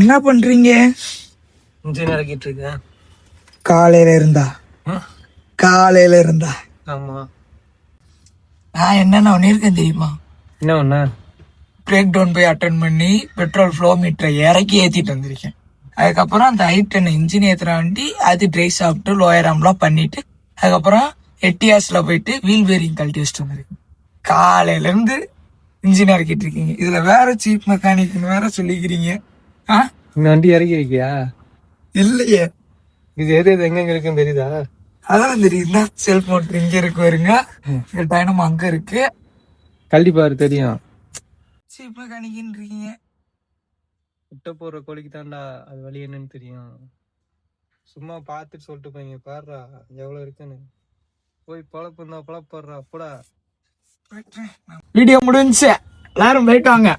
என்ன பண்றீங்க? இன்ஜின் இறக்கிட்டு இருக்கேன். காலையில இருந்தா ஆமா. நான் என்னென்ன பண்ணியிருக்கேன் தெரியுமா? என்ன ஒண்ணு? பிரேக் டவுன் போய் அட்டன் பண்ணி பெட்ரோல் ஃப்ளோ மீட்டரை இறக்கி ஏத்திட்டு வந்திருக்கேன். அதுக்கப்புறம் அந்த I10 இன்ஜின் ஏத்துற வண்டி அது ட்ரை சாப்பிட்டு லோயராம்லாம் பண்ணிட்டு அதுக்கப்புறம் எட்டியாஸ்ல போயிட்டு வீல் பேரிங் கழட்டி வச்சுட்டு வந்திருக்கேன். காலையில இருந்து இன்ஜின் இறக்கிட்டு இருக்கீங்க. இதுல வேற சீப் மெக்கானிக்னு வேற சொல்லிக்கிறீங்க. இந்த வண்டி இறக்கி இருக்கியா? இல்லையே. இது எது எது எங்க இருக்குன்னு தெரியுதா? அதெல்லாம் தெரியுதுன்னா செல்போன் இங்க இருக்கு வருங்க, டைனமோ அங்க இருக்கு. கண்டிப்பாரு தெரியும். சீப் மெக்கானிக்னு இருக்கீங்க. முட்டை போடுற கோழிக்கு தாண்டா அது வழி என்னன்னு தெரியும். சும்மா பார்த்துட்டு சொல்லிட்டு போய்ங்க. பாடுறா எவ்வளவு இருக்குன்னு. போய் பொழப்புந்தா பொழப்படுறா போடா. வீடியோ முடிஞ்சு எல்லாரும் போயிட்டு வாங்க.